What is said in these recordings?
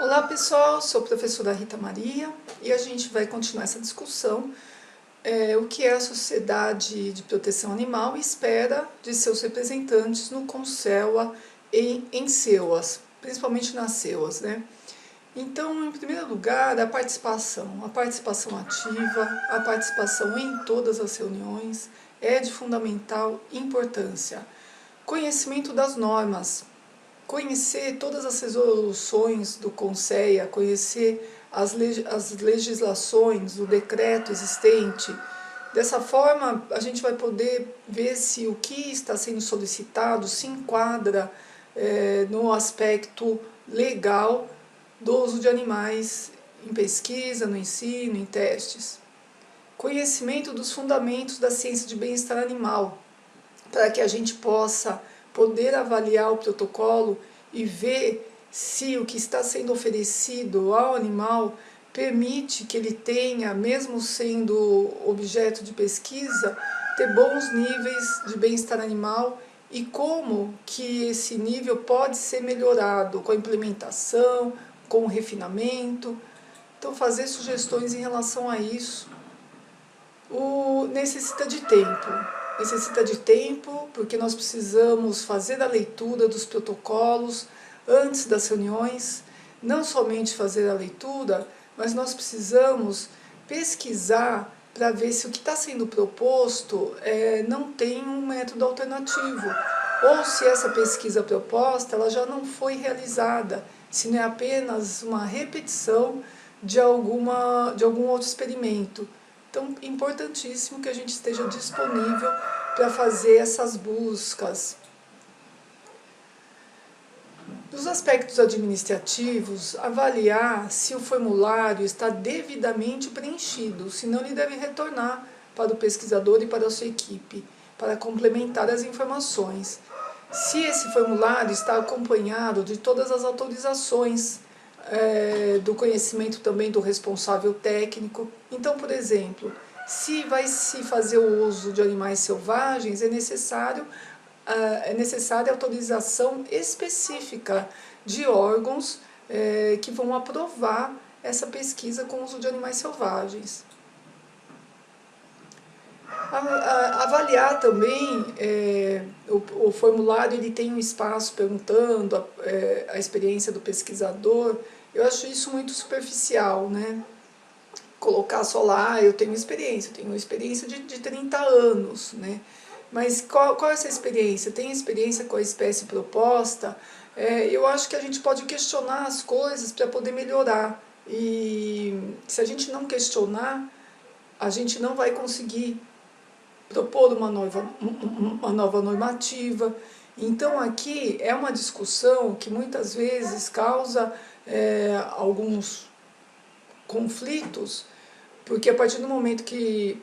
Olá pessoal, sou a professora Rita Maria e a gente vai continuar essa discussão, o que é a Sociedade de Proteção Animal espera de seus representantes no CONSELA e em CEUAS, principalmente nas CEUAS, né? Então, em primeiro lugar, a participação ativa, a participação em todas as reuniões é de fundamental importância. Conhecimento das normas, conhecer todas as resoluções do CONSEA, conhecer as legislações, o decreto existente. Dessa forma, a gente vai poder ver se o que está sendo solicitado se enquadra no aspecto legal do uso de animais em pesquisa, no ensino, em testes. Conhecimento dos fundamentos da ciência de bem-estar animal, para que a gente possa poder avaliar o protocolo e ver se o que está sendo oferecido ao animal permite que ele tenha, mesmo sendo objeto de pesquisa, ter bons níveis de bem-estar animal e como que esse nível pode ser melhorado com a implementação, com o refinamento. Então, fazer sugestões em relação a isso necessita de tempo. Necessita de tempo porque nós precisamos fazer a leitura dos protocolos antes das reuniões, não somente fazer a leitura, mas nós precisamos pesquisar para ver se o que está sendo proposto não tem um método alternativo, ou se essa pesquisa proposta ela já não foi realizada, se não é apenas uma repetição de algum outro experimento. Então, é importantíssimo que a gente esteja disponível para fazer essas buscas. Nos aspectos administrativos, avaliar se o formulário está devidamente preenchido, senão ele deve retornar para o pesquisador e para a sua equipe, para complementar as informações. Se esse formulário está acompanhado de todas as autorizações, do conhecimento também do responsável técnico. Então, por exemplo, se vai se fazer o uso de animais selvagens, é necessária a autorização específica de órgãos que vão aprovar essa pesquisa com o uso de animais selvagens. Avaliar também, o formulário ele tem um espaço perguntando a experiência do pesquisador. Eu acho isso muito superficial, né? Colocar só lá, eu tenho experiência de 30 anos, né? Mas qual é essa experiência? Tem experiência com a espécie proposta? Eu acho que a gente pode questionar as coisas para poder melhorar. E se a gente não questionar, a gente não vai conseguir propor uma nova normativa. Então aqui é uma discussão que muitas vezes causa alguns conflitos, porque a partir do momento que,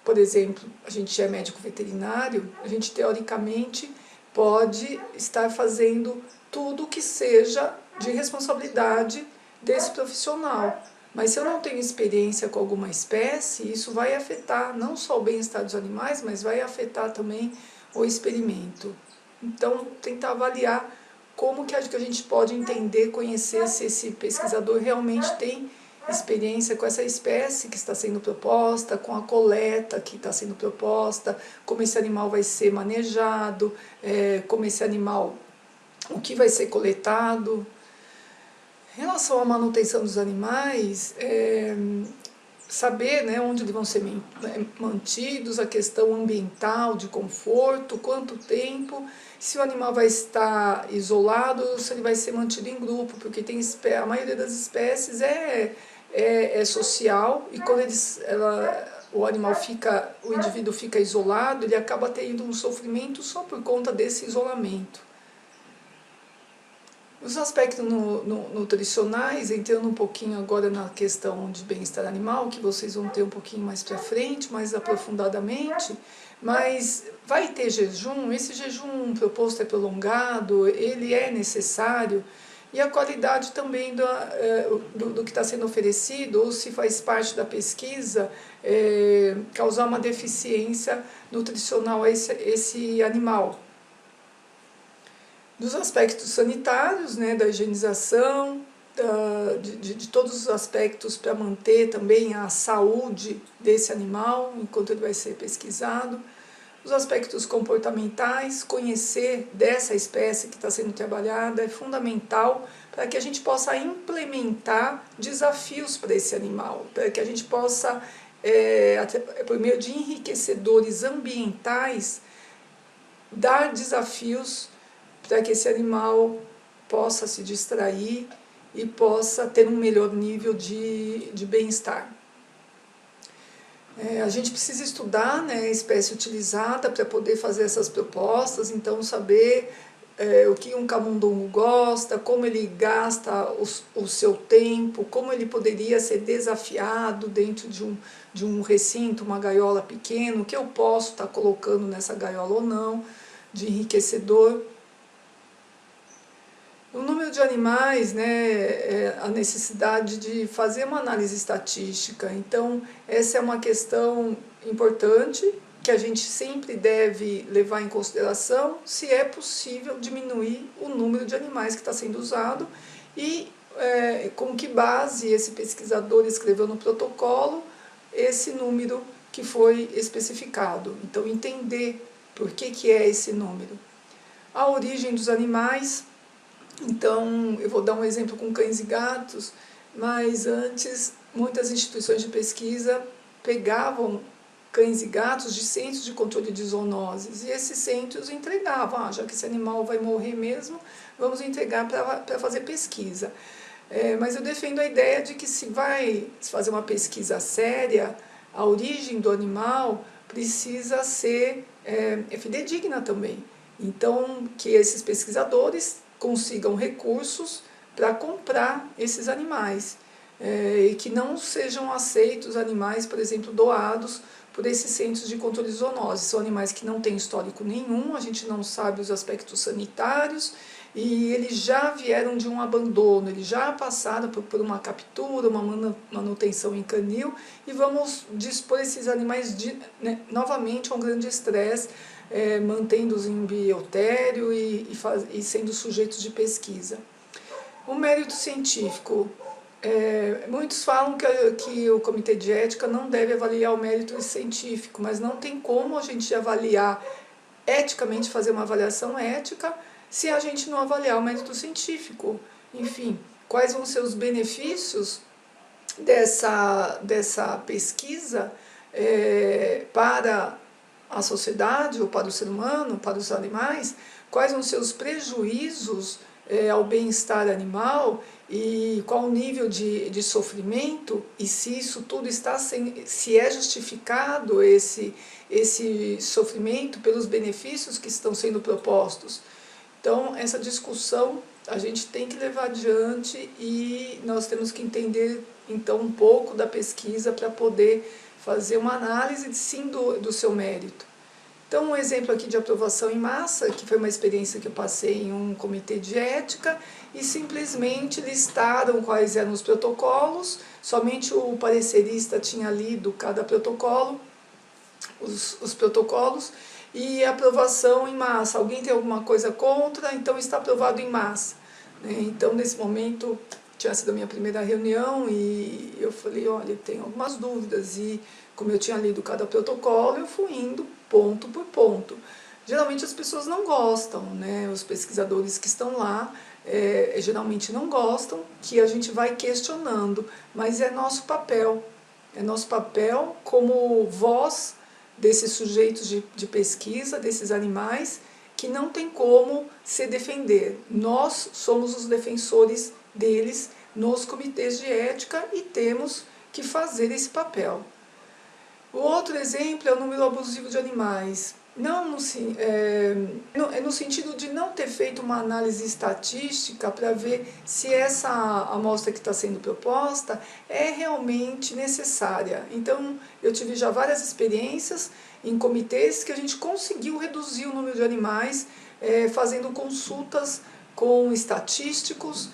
por exemplo, a gente é médico veterinário, a gente teoricamente pode estar fazendo tudo que seja de responsabilidade desse profissional. Mas se eu não tenho experiência com alguma espécie, isso vai afetar não só o bem-estar dos animais, mas vai afetar também o experimento. Então, tentar avaliar como que a gente pode entender, conhecer se esse pesquisador realmente tem experiência com essa espécie que está sendo proposta, com a coleta que está sendo proposta, como esse animal vai ser manejado, como esse animal, o que vai ser coletado. Em relação à manutenção dos animais, saber, né, onde eles vão ser mantidos, a questão ambiental, de conforto, quanto tempo, se o animal vai estar isolado ou se ele vai ser mantido em grupo, porque a maioria das espécies é social e quando o indivíduo fica isolado, ele acaba tendo um sofrimento só por conta desse isolamento. Os aspectos nutricionais, entrando um pouquinho agora na questão de bem-estar animal, que vocês vão ter um pouquinho mais para frente, mais aprofundadamente, mas vai ter jejum, esse jejum proposto é prolongado, ele é necessário, e a qualidade também do que está sendo oferecido, ou se faz parte da pesquisa, causar uma deficiência nutricional a esse animal. Dos aspectos sanitários, né, da higienização, de todos os aspectos para manter também a saúde desse animal enquanto ele vai ser pesquisado. Os aspectos comportamentais, conhecer dessa espécie que está sendo trabalhada é fundamental para que a gente possa implementar desafios para esse animal, para que a gente possa, por meio de enriquecedores ambientais, dar desafios para que esse animal possa se distrair e possa ter um melhor nível de bem-estar. A gente precisa estudar, né, a espécie utilizada para poder fazer essas propostas, então saber o que um camundongo gosta, como ele gasta o seu tempo, como ele poderia ser desafiado dentro de um recinto, uma gaiola pequena, o que eu posso estar colocando nessa gaiola ou não, de enriquecedor. O número de animais, né, a necessidade de fazer uma análise estatística. Então, essa é uma questão importante que a gente sempre deve levar em consideração se é possível diminuir o número de animais que está sendo usado e com que base esse pesquisador escreveu no protocolo esse número que foi especificado. Então, entender por que é esse número. A origem dos animais. Então, eu vou dar um exemplo com cães e gatos, mas antes muitas instituições de pesquisa pegavam cães e gatos de centros de controle de zoonoses, e esses centros entregavam, já que esse animal vai morrer mesmo, vamos entregar para fazer pesquisa. Mas eu defendo a ideia de que se vai fazer uma pesquisa séria, a origem do animal precisa ser fidedigna também. Então, que esses pesquisadores consigam recursos para comprar esses animais e que não sejam aceitos animais, por exemplo, doados por esses centros de controle de zoonose. São animais que não têm histórico nenhum, a gente não sabe os aspectos sanitários e eles já vieram de um abandono, eles já passaram por uma captura, uma manutenção em canil e vamos dispor esses animais novamente a um grande estresse, mantendo-os em biotério e sendo sujeitos de pesquisa. O mérito científico. Muitos falam que o Comitê de Ética não deve avaliar o mérito científico, mas não tem como a gente avaliar eticamente, fazer uma avaliação ética, se a gente não avaliar o mérito científico. Enfim, quais vão ser os benefícios dessa pesquisa para a sociedade, ou para o ser humano, para os animais, quais vão ser os prejuízos ao bem-estar animal e qual o nível de sofrimento e se isso tudo se é justificado esse sofrimento pelos benefícios que estão sendo propostos. Então, essa discussão a gente tem que levar adiante e nós temos que entender então um pouco da pesquisa para poder fazer uma análise sim do seu mérito. Então, um exemplo aqui de aprovação em massa, que foi uma experiência que eu passei em um comitê de ética, e simplesmente listaram quais eram os protocolos, somente o parecerista tinha lido cada protocolo, os protocolos, e aprovação em massa. Alguém tem alguma coisa contra? Então está aprovado em massa. Então, nesse momento, tinha sido a minha primeira reunião e eu falei, olha, tenho algumas dúvidas, e como eu tinha lido cada protocolo, eu fui indo ponto por ponto. Geralmente as pessoas não gostam, né? Os pesquisadores que estão lá geralmente não gostam, que a gente vai questionando, mas é nosso papel como voz desses sujeitos de pesquisa, desses animais, que não tem como se defender. Nós somos os defensores deles nos comitês de ética e temos que fazer esse papel. O outro exemplo é o número abusivo de animais. Não no sentido de não ter feito uma análise estatística para ver se essa amostra que está sendo proposta é realmente necessária. Então, eu tive já várias experiências em comitês que a gente conseguiu reduzir o número de animais fazendo consultas com estatísticos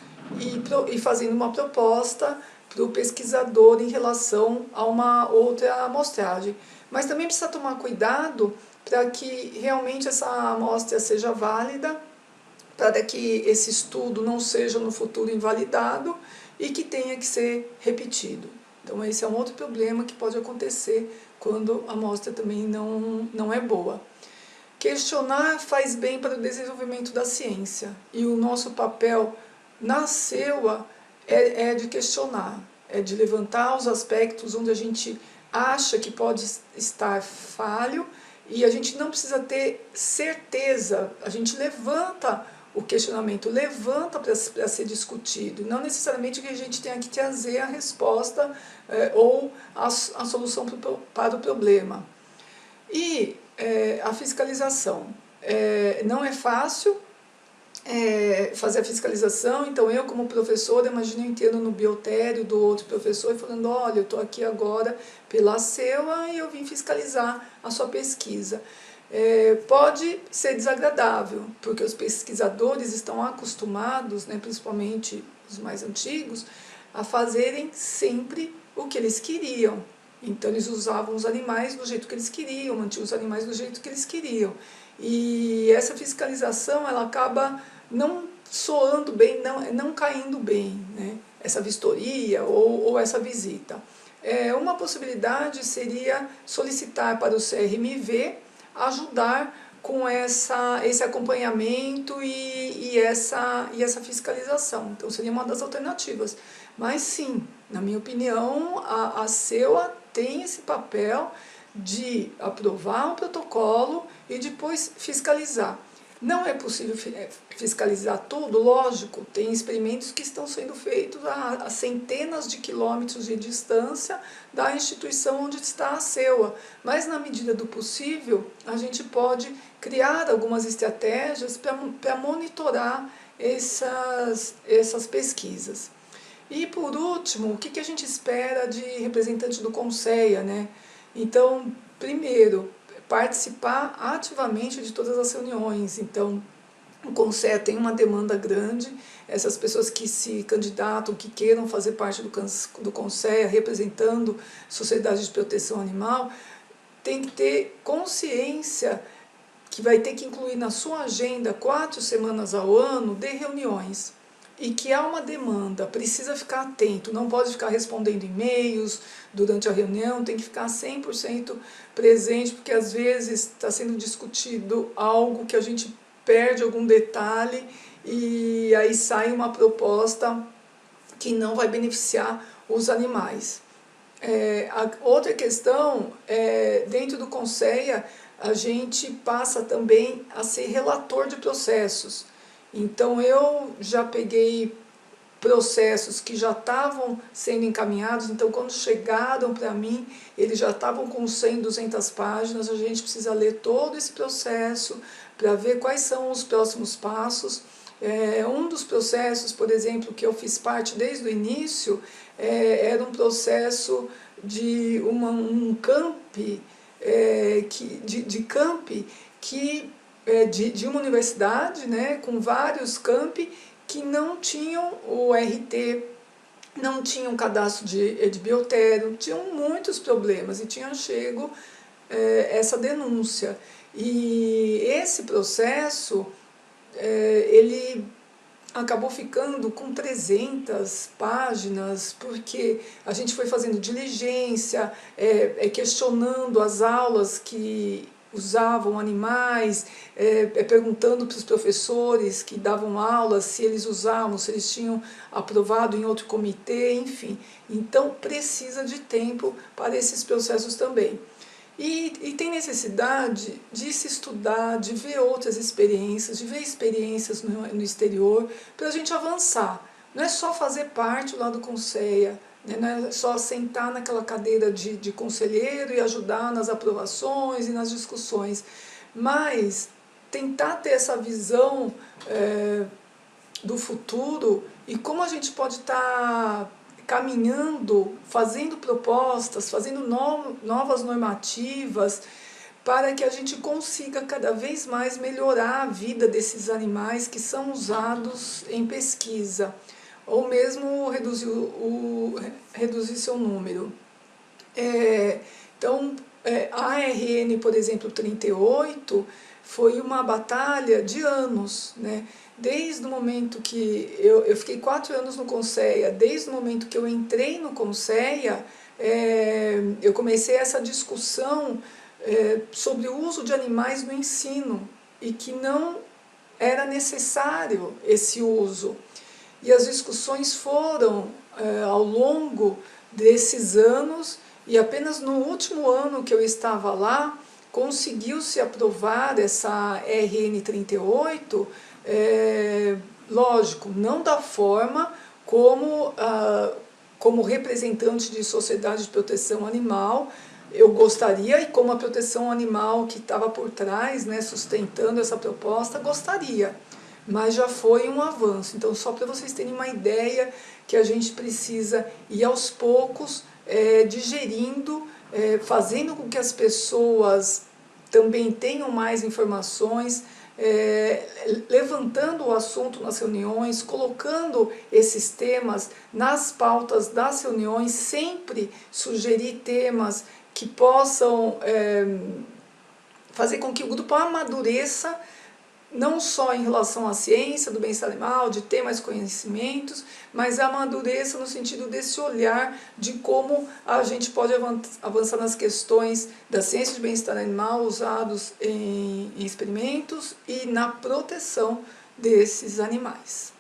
e fazendo uma proposta para o pesquisador em relação a uma outra amostragem. Mas também precisa tomar cuidado para que realmente essa amostra seja válida para que esse estudo não seja no futuro invalidado e que tenha que ser repetido. Então esse é um outro problema que pode acontecer quando a amostra também não é boa. Questionar faz bem para o desenvolvimento da ciência, e o nosso papel na CEUA é de questionar, é de levantar os aspectos onde a gente acha que pode estar falho, e a gente não precisa ter certeza, a gente levanta o questionamento, levanta para ser discutido, não necessariamente que a gente tenha que trazer a resposta ou a solução para o problema. E a fiscalização. Não é fácil fazer a fiscalização, então eu como professora, imagino eu entendo no biotério do outro professor e falando, olha, eu estou aqui agora pela CEUA e eu vim fiscalizar a sua pesquisa. Pode ser desagradável, porque os pesquisadores estão acostumados, né, principalmente os mais antigos, a fazerem sempre o que eles queriam. Então eles usavam os animais do jeito que eles queriam, mantinham os animais do jeito que eles queriam. E essa fiscalização ela acaba não soando bem, não caindo bem, né? Essa vistoria ou essa visita. Uma possibilidade seria solicitar para o CRMV ajudar com esse acompanhamento e essa fiscalização. Então seria uma das alternativas. Mas sim, na minha opinião, a CEUA tem esse papel de aprovar um protocolo e depois fiscalizar. Não é possível fiscalizar tudo, lógico, tem experimentos que estão sendo feitos a centenas de quilômetros de distância da instituição onde está a CEUA, mas na medida do possível a gente pode criar algumas estratégias para monitorar essas pesquisas. E por último, o que a gente espera de representante do CONSEA, né? Então, primeiro, participar ativamente de todas as reuniões. Então, o CONSEA tem uma demanda grande, essas pessoas que se candidatam, que queiram fazer parte do CONSEA, representando sociedade de proteção animal, tem que ter consciência que vai ter que incluir na sua agenda 4 semanas ao ano de reuniões. E que há uma demanda, precisa ficar atento, não pode ficar respondendo e-mails durante a reunião, tem que ficar 100% presente, porque às vezes está sendo discutido algo que a gente perde algum detalhe e aí sai uma proposta que não vai beneficiar os animais. A outra questão, dentro do CONSEA, a gente passa também a ser relator de processos. Então eu já peguei processos que já estavam sendo encaminhados, então quando chegaram para mim, eles já estavam com 100, 200 páginas, a gente precisa ler todo esse processo para ver quais são os próximos passos. Um dos processos, por exemplo, que eu fiz parte desde o início, era um processo de um campi, de uma universidade, né, com vários campi que não tinham o RT, não tinham cadastro de biotério, tinham muitos problemas e tinham chego essa denúncia. E esse processo, ele acabou ficando com 300 páginas, porque a gente foi fazendo diligência, questionando as aulas que usavam animais, perguntando para os professores que davam aulas se eles usavam, se eles tinham aprovado em outro comitê, enfim. Então precisa de tempo para esses processos também. E tem necessidade de se estudar, de ver outras experiências, de ver experiências no exterior, para a gente avançar. Não é só fazer parte lá do CONSEA, né? Não é só sentar naquela cadeira de conselheiro e ajudar nas aprovações e nas discussões, mas tentar ter essa visão do futuro e como a gente pode estar caminhando, fazendo propostas, fazendo novas normativas para que a gente consiga cada vez mais melhorar a vida desses animais que são usados em pesquisa, ou mesmo reduzir seu número. Então, a ARN, por exemplo, 38, foi uma batalha de anos, né? Desde o momento que eu fiquei 4 anos no Conceia, desde o momento que eu entrei no Conceia, eu comecei essa discussão sobre o uso de animais no ensino e que não era necessário esse uso. E as discussões foram ao longo desses anos, e apenas no último ano que eu estava lá, conseguiu-se aprovar essa RN 38, lógico, não da forma como, como representante de sociedade de proteção animal, eu gostaria, e como a proteção animal que estava por trás, né, sustentando essa proposta, gostaria. Mas já foi um avanço. Então, só para vocês terem uma ideia que a gente precisa ir aos poucos digerindo, fazendo com que as pessoas também tenham mais informações, levantando o assunto nas reuniões, colocando esses temas nas pautas das reuniões, sempre sugerir temas que possam fazer com que o grupo amadureça, não só em relação à ciência do bem-estar animal, de ter mais conhecimentos, mas amadureça no sentido desse olhar de como a gente pode avançar nas questões da ciência de bem-estar animal usados em experimentos e na proteção desses animais.